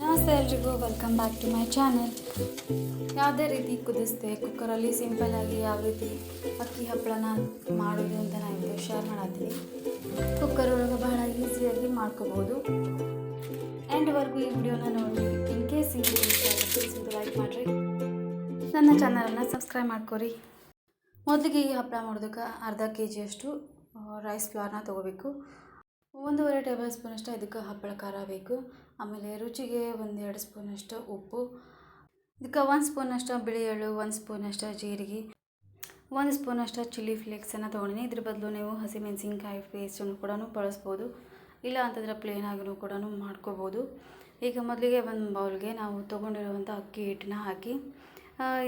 ನಮಸ್ತೆ ಎಲ್ರಿಗೂ, welcome back to my channel. ಯಾವುದೇ ರೀತಿ ಕುದಿಸ್ದೆ ಕುಕ್ಕರಲ್ಲಿ ಸಿಂಪಲ್ಲಾಗಿ ಯಾವ ರೀತಿ ಅಕ್ಕಿ ಹಪ್ಪಳನ ಮಾಡೋದು ಅಂತ ನಾನು ಇವತ್ತು ಶೇರ್ ಮಾಡತ್ತೀನಿ. ಕುಕ್ಕರ್ ಒಳಗೆ ಬಹಳ ಈಸಿಯಾಗಿ ಮಾಡ್ಕೋಬೋದು. ಎಂಡ್ವರೆಗೂ ಈ ವಿಡಿಯೋನ ನೋಡಿ. ಇನ್ ಕೇಸ್ ಈ ವಿಡಿಯೋ ಲೈಕ್ ಮಾಡಿರಿ, ನನ್ನ ಚಾನಲನ್ನು ಸಬ್ಸ್ಕ್ರೈಬ್ ಮಾಡ್ಕೊರಿ. ಮೊದಲಿಗೆ ಈ ಹಪ್ಪಳ ಮಾಡೋದಕ್ಕೆ ಅರ್ಧ kg ಅಷ್ಟು ರೈಸ್ ಫ್ಲೋರ್ನ ತೊಗೋಬೇಕು. 1.5 ಟೇಬಲ್ ಸ್ಪೂನಷ್ಟು ಇದಕ್ಕೆ ಹಪ್ಪಳ ಖಾರ ಬೇಕು. ಆಮೇಲೆ ರುಚಿಗೆ 1-2 ಸ್ಪೂನಷ್ಟು ಉಪ್ಪು, ಇದಕ್ಕೆ 1 ಸ್ಪೂನಷ್ಟು ಬಿಳಿ ಎಳ್ಳು, 1 ಸ್ಪೂನಷ್ಟು ಜೀರಿಗೆ, 1 ಸ್ಪೂನಷ್ಟು ಚಿಲ್ಲಿ ಫ್ಲೇಕ್ಸನ್ನು ತೊಗೊಂಡಿನಿ. ಇದ್ರ ಬದಲು ನೀವು ಹಸಿಮೆಣಸಿನ್ಕಾಯಿ ಪೇಸ್ಟನ್ನು ಕೂಡ ಬಳಸ್ಬೋದು, ಇಲ್ಲ ಅಂತಂದರೆ ಪ್ಲೇನ್ ಆಗಿನೂ ಕೂಡ ಮಾಡ್ಕೋಬೋದು. ಈಗ ಮೊದಲಿಗೆ ಒಂದು ಬೌಲ್ಗೆ ನಾವು ತೊಗೊಂಡಿರುವಂಥ ಅಕ್ಕಿ ಹಿಟ್ಟನ್ನ ಹಾಕಿ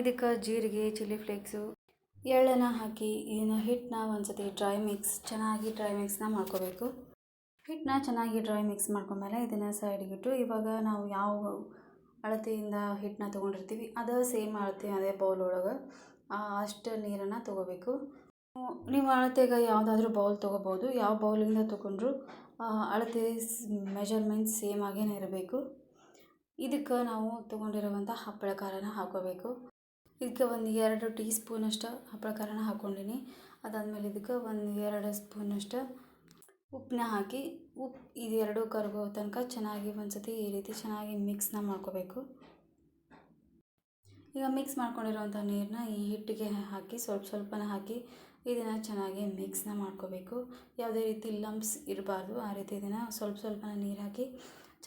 ಇದಕ್ಕೆ ಜೀರಿಗೆ, ಚಿಲ್ಲಿ ಫ್ಲೇಕ್ಸು, ಎಳ್ಳನ್ನು ಹಾಕಿ ಇದನ್ನು ಹಿಟ್ಟನ್ನ ಒಂದ್ಸತಿ ಚೆನ್ನಾಗಿ ಡ್ರೈ ಮಿಕ್ಸ್ನ ಮಾಡ್ಕೋಬೇಕು. ಹಿಟ್ಟನ್ನ ಚೆನ್ನಾಗಿ ಡ್ರೈ ಮಿಕ್ಸ್ ಮಾಡ್ಕೊಂಡ್ಮೇಲೆ ಇದನ್ನು ಸೈಡ್ಗಿಟ್ಟು, ಇವಾಗ ನಾವು ಯಾವ ಅಳತೆಯಿಂದ ಹಿಟ್ಟನ್ನ ತೊಗೊಂಡಿರ್ತೀವಿ ಅದೇ ಸೇಮ್ ಅಳತೆ ಅದೇ ಬೌಲ್ ಒಳಗೆ ಅಷ್ಟು ನೀರನ್ನು ತೊಗೋಬೇಕು. ನೀವು ಅಳತೆಗೆ ಯಾವುದಾದ್ರೂ ಬೌಲ್ ತೊಗೋಬೋದು. ಯಾವ ಬೌಲಿಂದ ತೊಗೊಂಡ್ರು ಅಳತೆ ಮೆಜರ್ಮೆಂಟ್ ಸೇಮ್ ಆಗೇನೆ ಇರಬೇಕು. ಇದಕ್ಕೆ ನಾವು ತೊಗೊಂಡಿರುವಂಥ ಹಪ್ಪಳ ಖಾರನ ಹಾಕೋಬೇಕು. ಇದಕ್ಕೆ 1-2 ಟೀ ಸ್ಪೂನಷ್ಟು ಹಪ್ಪಳ ಖಾರನ ಹಾಕ್ಕೊಂಡಿನಿ. ಅದಾದಮೇಲೆ ಇದಕ್ಕೆ 1-2 ಸ್ಪೂನಷ್ಟು ಉಪ್ಪನ್ನ ಹಾಕಿ ಇದೆರಡು ಕರಗೋ ತನಕ ಚೆನ್ನಾಗಿ ಒಂದ್ಸತಿ ಈ ರೀತಿ ಚೆನ್ನಾಗಿ ಮಿಕ್ಸ್ನ ಮಾಡ್ಕೋಬೇಕು. ಈಗ ಮಿಕ್ಸ್ ಮಾಡ್ಕೊಂಡಿರೋವಂಥ ನೀರನ್ನ ಈ ಹಿಟ್ಟಿಗೆ ಹಾಕಿ ಸ್ವಲ್ಪನ ಹಾಕಿ ಇದನ್ನು ಚೆನ್ನಾಗಿ ಮಿಕ್ಸ್ನ ಮಾಡ್ಕೋಬೇಕು. ಯಾವುದೇ ರೀತಿ ಲಂಪ್ಸ್ ಇರಬಾರ್ದು, ಆ ರೀತಿ ಇದನ್ನು ಸ್ವಲ್ಪನ ನೀರು ಹಾಕಿ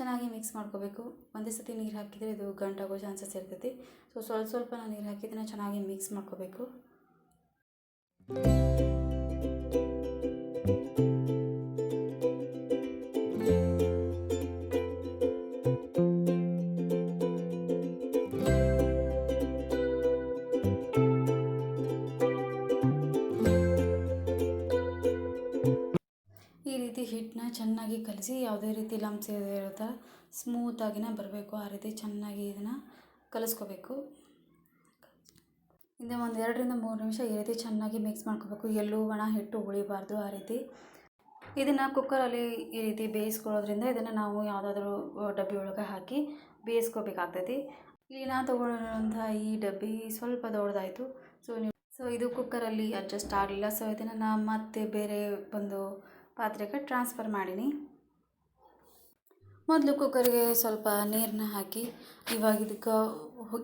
ಚೆನ್ನಾಗಿ ಮಿಕ್ಸ್ ಮಾಡ್ಕೋಬೇಕು. ಒಂದೇ ಸತಿ ನೀರು ಹಾಕಿದರೆ ಇದು ಗಂಟಾಗೋ ಚಾನ್ಸಸ್ ಇರ್ತೈತಿ. ಸೊ ಸ್ವಲ್ಪನ ನೀರು ಹಾಕಿ ಇದನ್ನು ಚೆನ್ನಾಗಿ ಮಿಕ್ಸ್ ಮಾಡ್ಕೋಬೇಕು. ಈ ರೀತಿ ಹಿಟ್ಟನ್ನ ಚೆನ್ನಾಗಿ ಕಲಸಿ ಯಾವುದೇ ರೀತಿ ಲಂಪ್ಸ್ ಇರೋ ಸ್ಮೂತಾಗಿನ ಬರಬೇಕು, ಆ ರೀತಿ ಚೆನ್ನಾಗಿ ಇದನ್ನು ಕಲಿಸ್ಕೋಬೇಕು. ಇನ್ನು 1-2-3 ನಿಮಿಷ ಈ ರೀತಿ ಚೆನ್ನಾಗಿ ಮಿಕ್ಸ್ ಮಾಡ್ಕೋಬೇಕು. ಎಲ್ಲೂ ಒಣ ಹಿಟ್ಟು ಉಳಿಬಾರ್ದು. ಆ ರೀತಿ ಇದನ್ನು ಕುಕ್ಕರಲ್ಲಿ ಈ ರೀತಿ ಬೇಯಿಸ್ಕೊಳ್ಳೋದ್ರಿಂದ ಇದನ್ನು ನಾವು ಯಾವುದಾದ್ರೂ ಡಬ್ಬಿ ಒಳಗೆ ಹಾಕಿ ಬೇಯಿಸ್ಕೋಬೇಕಾಗ್ತೈತಿ. ಇಲ್ಲಿ ನಾನು ತೊಗೊಂಡಿರೋಂಥ ಈ ಡಬ್ಬಿ ಸ್ವಲ್ಪ ದೊಡ್ಡದಾಯಿತು. ಸೊ ಇದು ಕುಕ್ಕರಲ್ಲಿ ಅಡ್ಜಸ್ಟ್ ಆಗಲಿಲ್ಲ. ಸೊ ಇದನ್ನು ನಾನು ಮತ್ತೆ ಬೇರೆ ಒಂದು ಪಾತ್ರೆಗೆ ಟ್ರಾನ್ಸ್ಫರ್ ಮಾಡೀನಿ. ಮೊದಲು ಕುಕ್ಕರ್ಗೆ ಸ್ವಲ್ಪ ನೀರನ್ನ ಹಾಕಿ ಇವಾಗ ಇದಕ್ಕೆ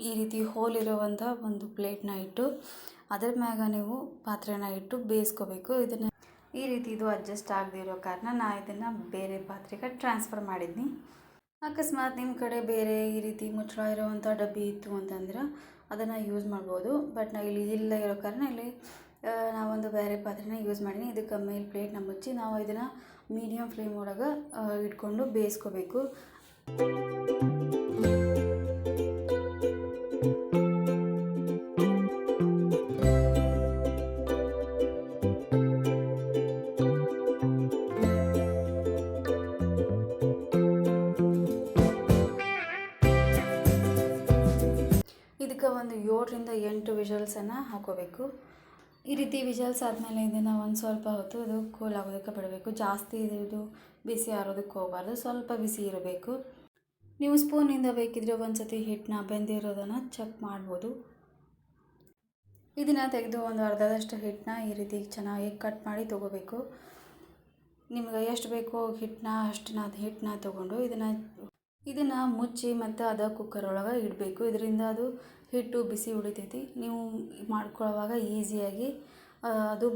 ಈ ರೀತಿ ಹೋಲಿರುವಂಥ ಒಂದು ಪ್ಲೇಟ್ನ ಇಟ್ಟು ಅದ್ರ ಮ್ಯಾಗ ನೀವು ಪಾತ್ರೆನ ಇಟ್ಟು ಬೇಯಿಸ್ಕೋಬೇಕು. ಇದನ್ನು ಈ ರೀತಿ ಇದು ಅಡ್ಜಸ್ಟ್ ಆಗದೆ ಇರೋ ಕಾರಣ ನಾನು ಇದನ್ನು ಬೇರೆ ಪಾತ್ರೆಗೆ ಟ್ರಾನ್ಸ್ಫರ್ ಮಾಡಿದ್ನಿ. ಅಕಸ್ಮಾತ್ ನಿಮ್ಮ ಕಡೆ ಬೇರೆ ಈ ರೀತಿ ಮುಚ್ಚಳ ಇರೋವಂಥ ಡಬ್ಬಿ ಇತ್ತು ಅಂತಂದ್ರೆ ಅದನ್ನು ಯೂಸ್ ಮಾಡ್ಬೋದು. ಬಟ್ ನಾವು ಇಲ್ಲಿ ಇಲ್ಲ ಇರೋ ಕಾರಣ ಇಲ್ಲಿ ನಾವೊಂದು ಬೇರೆ ಪಾತ್ರೆನ ಯೂಸ್ ಮಾಡೀನಿ. ಇದಕ್ಕೆ ಮೇಲೆ ಪ್ಲೇಟ್ನ ಮುಚ್ಚಿ ನಾವು ಇದನ್ನು ಮೀಡಿಯಮ್ ಫ್ಲೇಮ್ ಒಳಗೆ ಇಟ್ಕೊಂಡು ಬೇಯಿಸ್ಕೋಬೇಕು. ಇದಕ್ಕೆ 7-8 ವಿಷಲ್ಸನ್ನು ಹಾಕೋಬೇಕು. ಈ ರೀತಿ ವಿಷಲ್ಸ್ ಆದಮೇಲೆ ಇದನ್ನು ಒಂದು ಸ್ವಲ್ಪ ಹೊತ್ತು ಇದು ಕೂಲ್ ಆಗೋದಕ್ಕೆ ಬಿಡಬೇಕು. ಜಾಸ್ತಿ ಇದು ಬಿಸಿ ಆರೋದಕ್ಕೆ ಹೋಗಬಾರ್ದು, ಸ್ವಲ್ಪ ಬಿಸಿ ಇರಬೇಕು. ನೀವು ಸ್ಪೂನಿಂದ ಬೇಕಿದ್ರೆ ಒಂದು ಸತಿ ಹಿಟ್ಟನ್ನ ಬೆಂದಿರೋದನ್ನು ಚೆಕ್ ಮಾಡ್ಬೋದು. ಇದನ್ನು ತೆಗೆದು ಒಂದು ಅರ್ಧದಷ್ಟು ಹಿಟ್ಟನ್ನ ಈ ರೀತಿ ಚೆನ್ನಾಗಿ ಕಟ್ ಮಾಡಿ ತೊಗೋಬೇಕು. ನಿಮ್ಗೆ ಎಷ್ಟು ಬೇಕೋ ಹಿಟ್ಟನ್ನ ತೊಗೊಂಡು ಇದನ್ನು ಮುಚ್ಚಿ ಮತ್ತು ಅದು ಕುಕ್ಕರ್ ಒಳಗೆ ಇಡಬೇಕು. ಇದರಿಂದ ಅದು ಹಿಟ್ಟು ಬಿಸಿ ಉಳಿತೈತಿ. ನೀವು ಮಾಡ್ಕೊಳ್ಳೋವಾಗ ಈಸಿಯಾಗಿ ಅದು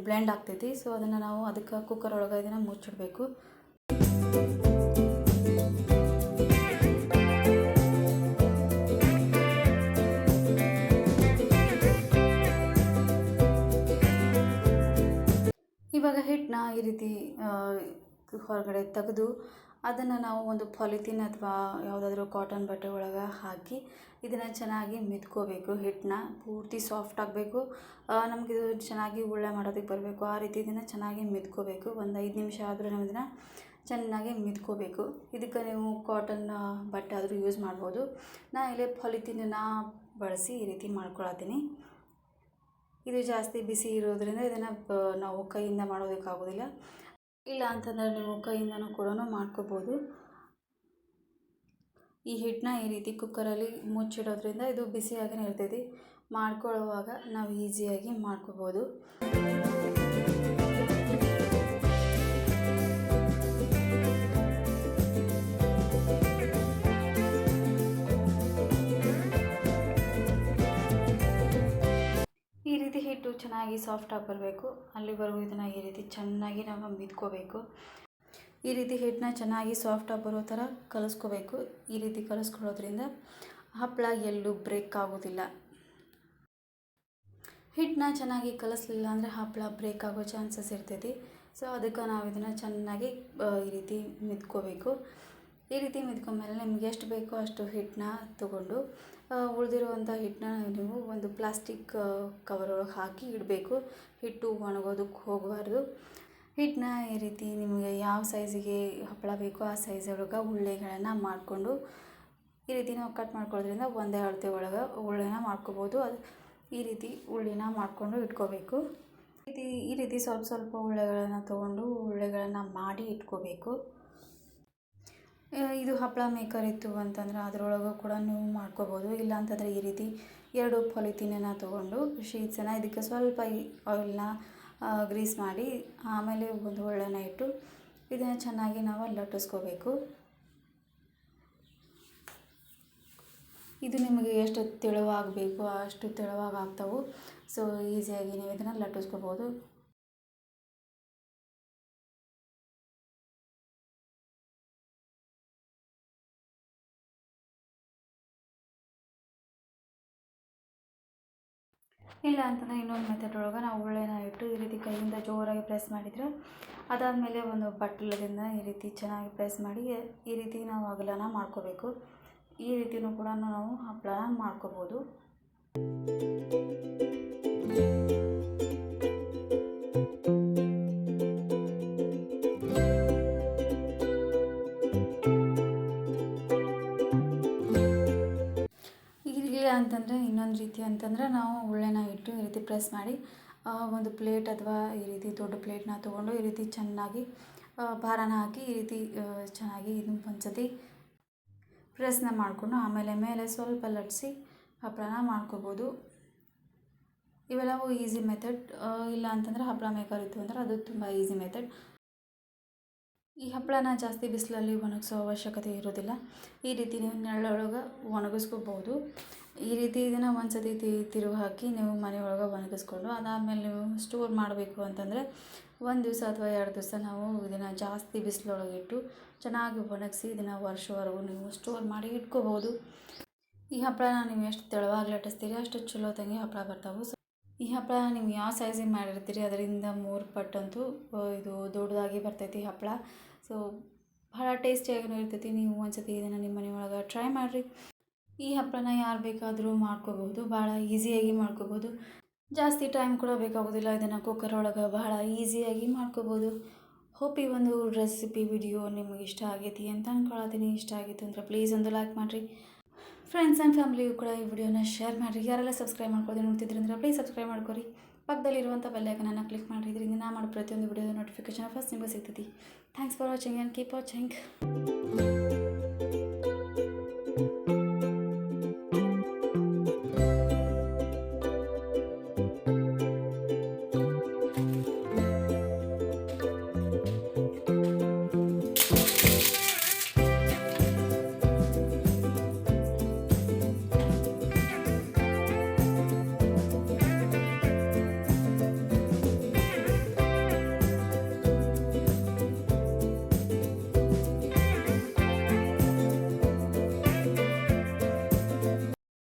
ಬ್ಲೆಂಡ್ ಆಗ್ತೈತಿ. ಸೊ ಅದನ್ನು ನಾವು ಅದಕ್ಕೆ ಕುಕ್ಕರ್ ಒಳಗೆ ಇದನ್ನು ಮುಚ್ಚಿಡಬೇಕು. ಇವಾಗ ಹಿಟ್ಟನ್ನ ಈ ರೀತಿ ಹೊರಗಡೆ ತೆಗೆದು ಅದನ್ನು ನಾವು ಒಂದು ಪಾಲಿಥೀನ್ ಅಥವಾ ಯಾವುದಾದ್ರೂ ಕಾಟನ್ ಬಟ್ಟೆ ಒಳಗೆ ಹಾಕಿ ಇದನ್ನು ಚೆನ್ನಾಗಿ ಮಿದ್ಕೋಬೇಕು. ಹಿಟ್ಟನ್ನ ಪೂರ್ತಿ ಸಾಫ್ಟ್ ಆಗಬೇಕು. ನಮಗಿದು ಚೆನ್ನಾಗಿ ಉಳ್ಳೆ ಮಾಡೋದಕ್ಕೆ ಬರಬೇಕು. ಆ ರೀತಿ ಇದನ್ನು ಚೆನ್ನಾಗಿ ಮಿದ್ಕೋಬೇಕು. ಒಂದು 5 ನಿಮಿಷ ಆದರೂ ನಾವು ಇದನ್ನು ಚೆನ್ನಾಗಿ ಮಿದ್ಕೋಬೇಕು. ಇದಕ್ಕೆ ನೀವು ಕಾಟನ್ ಬಟ್ಟೆ ಆದರೂ ಯೂಸ್ ಮಾಡ್ಬೋದು. ನಾನು ಇಲ್ಲಿ ಪಾಲಿಥೀನನ್ನು ಬಳಸಿ ಈ ರೀತಿ ಮಾಡ್ಕೊಳತ್ತೀನಿ. ಇದು ಜಾಸ್ತಿ ಬಿಸಿ ಇರೋದ್ರಿಂದ ಇದನ್ನು ನಾವು ಕೈಯಿಂದ ಮಾಡೋದಕ್ಕಾಗೋದಿಲ್ಲ. ಇಲ್ಲ ಅಂತಂದರೆ ನೀವು ಕೈಯಿಂದನೂ ಕೂಡ ಮಾಡ್ಕೋಬೋದು. ಈ ಹಿಟ್ಟನ್ನ ಈ ರೀತಿ ಕುಕ್ಕರಲ್ಲಿ ಮುಚ್ಚಿಡೋದ್ರಿಂದ ಇದು ಬಿಸಿಯಾಗೇ ಇರ್ತೈತಿ. ಮಾಡ್ಕೊಳ್ಳುವಾಗ ನಾವು ಈಸಿಯಾಗಿ ಮಾಡ್ಕೋಬೋದು. ಈ ರೀತಿ ಹಿಟ್ಟು ಚೆನ್ನಾಗಿ ಸಾಫ್ಟಾಗಿ ಬರಬೇಕು. ಅಲ್ಲಿವರೆಗೂ ಇದನ್ನು ಈ ರೀತಿ ಚೆನ್ನಾಗಿ ನಾವು ಮಿದ್ಕೋಬೇಕು. ಈ ರೀತಿ ಹಿಟ್ಟನ್ನ ಚೆನ್ನಾಗಿ ಸಾಫ್ಟಾಗಿ ಬರೋ ಥರ ಕಲಿಸ್ಕೋಬೇಕು. ಈ ರೀತಿ ಕಲಿಸ್ಕೊಳ್ಳೋದ್ರಿಂದ ಹಪ್ಪಳ ಎಲ್ಲೂ ಬ್ರೇಕ್ ಆಗೋದಿಲ್ಲ. ಹಿಟ್ಟನ್ನ ಚೆನ್ನಾಗಿ ಕಲಿಸ್ಲಿಲ್ಲ ಅಂದರೆ ಹಪ್ಪಳ ಬ್ರೇಕ್ ಆಗೋ ಚಾನ್ಸಸ್ ಇರ್ತೈತಿ. ಸೊ ಅದಕ್ಕೆ ನಾವು ಇದನ್ನು ಚೆನ್ನಾಗಿ ಈ ರೀತಿ ಮಿದ್ಕೋಬೇಕು. ಈ ರೀತಿ ಮಿದ್ಕೊಂಡ್ಮೇಲೆ ನಿಮ್ಗೆ ಎಷ್ಟು ಬೇಕೋ ಅಷ್ಟು ಹಿಟ್ಟನ್ನ ತೊಗೊಂಡು ಉಳಿದಿರುವಂಥ ಹಿಟ್ಟನ್ನ ನೀವು ಒಂದು ಪ್ಲಾಸ್ಟಿಕ್ ಕವರ್ ಒಳಗೆ ಹಾಕಿ ಇಡಬೇಕು. ಹಿಟ್ಟು ಒಣಗೋದಕ್ಕೆ ಹೋಗಬಾರ್ದು. ಹಿಟ್ಟನ್ನ ಈ ರೀತಿ ನಿಮಗೆ ಯಾವ ಸೈಜಿಗೆ ಹಪ್ಪಳ ಬೇಕೋ ಆ ಸೈಜ್ ಒಳಗೆ ಉಳ್ಳೆಗಳನ್ನು ಮಾಡಿಕೊಂಡು ಈ ರೀತಿ ನಾವು ಕಟ್ ಮಾಡ್ಕೊಳ್ಳೋದ್ರಿಂದ ಒಂದೇ ಅಳತೆ ಒಳಗೆ ಉಳ್ಳೆನ ಮಾಡ್ಕೋಬೋದು. ಅದು ಈ ರೀತಿ ಉಳ್ಳಿನ ಮಾಡಿಕೊಂಡು ಇಟ್ಕೋಬೇಕು. ಈ ರೀತಿ ಸ್ವಲ್ಪ ಸ್ವಲ್ಪ ಉಳ್ಳೆಗಳನ್ನು ತೊಗೊಂಡು ಉಳ್ಳೆಗಳನ್ನು ಮಾಡಿ ಇಟ್ಕೋಬೇಕು. ಇದು ಹಪ್ಪಳ ಮೇಕರ್ ಇತ್ತು ಅಂತಂದ್ರೆ ಅದರೊಳಗೆ ಕೂಡ ನೀವು ಮಾಡ್ಕೋಬೋದು. ಇಲ್ಲ ಅಂತಂದರೆ ಈ ರೀತಿ 2 ಪಾಲಿಥೀನನ್ನು ತೊಗೊಂಡು ಶೀಟ್ಸನ್ನು ಇದಕ್ಕೆ ಸ್ವಲ್ಪ ಆಯಿಲ್ನ ಗ್ರೀಸ್ ಮಾಡಿ ಆಮೇಲೆ ಒಂದು ಒಳ್ಳೆನ ಇಟ್ಟು ಇದನ್ನು ಚೆನ್ನಾಗಿ ನಾವು ಲಟ್ಟಿಸ್ಕೋಬೇಕು. ಇದು ನಿಮಗೆ ಎಷ್ಟು ತೆಳುವಾಗಬೇಕು ಅಷ್ಟು ತೆಳುವಾಗಿ ಆಗ್ತಾವೆ. ಸೊ ಈಸಿಯಾಗಿ ನೀವು ಇದನ್ನು ಲಟ್ಟಿಸ್ಕೋಬೋದು. ಇಲ್ಲ ಅಂತಂದರೆ ಇನ್ನೊಂದು ಮೆಥಡ್ ಒಳಗೆ ನಾವು ಉಳ್ಳೆನ ಇಟ್ಟು ಈ ರೀತಿ ಕೈಯಿಂದ ಜೋರಾಗಿ ಪ್ರೆಸ್ ಮಾಡಿದರೆ ಅದಾದಮೇಲೆ ಒಂದು ಬಟ್ಟಲದಿಂದ ಈ ರೀತಿ ಚೆನ್ನಾಗಿ ಪ್ರೆಸ್ ಮಾಡಿ ಈ ರೀತಿ ನಾವು ಅಗಲನ ಮಾಡ್ಕೋಬೇಕು. ಈ ರೀತಿಯೂ ಕೂಡ ನಾವು ಹಪ್ಪಳನ ಮಾಡ್ಕೋಬೋದು. ಇಲ್ಲ ಅಂತಂದರೆ ಇನ್ನೊಂದು ರೀತಿ ಅಂತಂದರೆ ನಾವು ಉಳ್ಳೆನ ಇಟ್ಟು ಈ ರೀತಿ ಪ್ರೆಸ್ ಮಾಡಿ ಒಂದು ಪ್ಲೇಟ್ ಅಥವಾ ಈ ರೀತಿ ದೊಡ್ಡ ಪ್ಲೇಟ್ನ ತೊಗೊಂಡು ಈ ರೀತಿ ಚೆನ್ನಾಗಿ ಭಾರನ ಹಾಕಿ ಈ ರೀತಿ ಚೆನ್ನಾಗಿ ಇದನ್ನು ಒಂದ್ಸತಿ ಪ್ರೆಸ್ನ ಮಾಡಿಕೊಂಡು ಆಮೇಲೆ ಮೇಲೆ ಸ್ವಲ್ಪ ಲಟ್ಟಿಸಿ ಹಪ್ಪಳನ ಮಾಡ್ಕೋಬೋದು. ಇವೆಲ್ಲವೂ ಈಸಿ ಮೆಥಡ್. ಇಲ್ಲ ಅಂತಂದರೆ ಹಪ್ಪಳ ಮೇಕರ್ ಇತ್ತು ಅಂದರೆ ಅದು ತುಂಬ ಈಸಿ ಮೆಥಡ್. ಈ ಹಪ್ಪಳನ ಜಾಸ್ತಿ ಬಿಸಿಲಲ್ಲಿ ಒಣಗಿಸೋ ಅವಶ್ಯಕತೆ ಇರೋದಿಲ್ಲ. ಈ ರೀತಿ ನೀವು ನೆರಳೊಳಗೆ ಒಣಗಿಸ್ಕೋಬೋದು. ಈ ರೀತಿ ಇದನ್ನು ಒಂದ್ಸತಿ ತಿರುವು ಹಾಕಿ ನೀವು ಮನೆಯೊಳಗೆ ಒಣಗಿಸ್ಕೊಂಡು ಅದಾದಮೇಲೆ ನೀವು ಸ್ಟೋರ್ ಮಾಡಬೇಕು ಅಂತಂದರೆ 1 ದಿವಸ ಅಥವಾ 2 ದಿವಸ ನಾವು ಇದನ್ನು ಜಾಸ್ತಿ ಬಿಸಿಲೊಳಗೆ ಇಟ್ಟು ಚೆನ್ನಾಗಿ ಒಣಗಿಸಿ ಇದನ್ನು ವರ್ಷವರೆಗೂ ನೀವು ಸ್ಟೋರ್ ಮಾಡಿ ಇಟ್ಕೋಬೋದು. ಈ ಹಪ್ಪಳನ ನೀವು ಎಷ್ಟು ತೆಳುವಾಗಿ ಲಟ್ಟಿಸ್ತೀರಿ ಅಷ್ಟು ಚಲೋ ತಂಗಿ ಹಪ್ಪಳ ಬರ್ತಾವೆ. ಸೊ ಈ ಹಪ್ಪಳ ನೀವು ಯಾವ ಸೈಜಿಗೆ ಮಾಡಿರ್ತೀರಿ ಅದರಿಂದ 3 ಪಟ್ಟಂತೂ ಇದು ದೊಡ್ಡದಾಗಿ ಬರ್ತೈತಿ ಹಪ್ಪಳ. ಸೊ ಭಾಳ ಟೇಸ್ಟಿಯಾಗೂ ಇರ್ತೈತಿ. ನೀವು ಒಂದ್ಸತಿ ಇದನ್ನು ನಿಮ್ಮ ಮನೆಯೊಳಗೆ ಟ್ರೈ ಮಾಡಿರಿ. ಈ ಹಪ್ಪಳನ ಯಾರು ಬೇಕಾದರೂ ಮಾಡ್ಕೋಬೋದು. ಭಾಳ ಈಸಿಯಾಗಿ ಮಾಡ್ಕೋಬೋದು. ಜಾಸ್ತಿ ಟೈಮ್ ಕೂಡ ಬೇಕಾಗೋದಿಲ್ಲ. ಇದನ್ನು ಕುಕ್ಕರ್ ಒಳಗೆ ಬಹಳ ಈಸಿಯಾಗಿ ಮಾಡ್ಕೋಬೋದು. ಹೋಪ್ ಈ ಒಂದು ರೆಸಿಪಿ ವಿಡಿಯೋ ನಿಮಗೆ ಇಷ್ಟ ಆಗೈತಿ ಅಂತ ಅಂದ್ಕೊಳತ್ತೀನಿ. ಇಷ್ಟ ಆಗಿತ್ತು ಅಂದರೆ ಪ್ಲೀಸ್ ಒಂದು ಲೈಕ್ ಮಾಡಿರಿ. ಫ್ರೆಂಡ್ಸ್ ಆ್ಯಂಡ್ ಫ್ಯಾಮಿಲಿಗೂ ಕೂಡ ಈ ವಿಡಿಯೋನ ಶೇರ್ ಮಾಡಿರಿ. ಯಾರೆಲ್ಲ ಸಬ್ಸ್ಕ್ರೈಬ್ ಮಾಡ್ಕೋದು ನೋಡ್ತಿದ್ರಿ ಅಂದರೆ ಪ್ಲೀಸ್ ಸಬ್ಸ್ಕ್ರೈಬ್ ಮಾಡ್ಕೊರಿ. ಪಕ್ಕದಲ್ಲಿರುವಂಥ ಬೆಲ್ ಐಕನನ್ನು ಕ್ಲಿಕ್ ಮಾಡಿರಿ. ಇದರಿಂದ ನಾನು ಮಾಡೋ ಪ್ರತಿಯೊಂದು ವಿಡಿಯೋದ ನೋಟಿಫಿಕೇಷನ್ ಫಸ್ಟ್ ನಿಮಗೆ ಸಿಗ್ತೈತಿ. Thanks for watching and keep watching.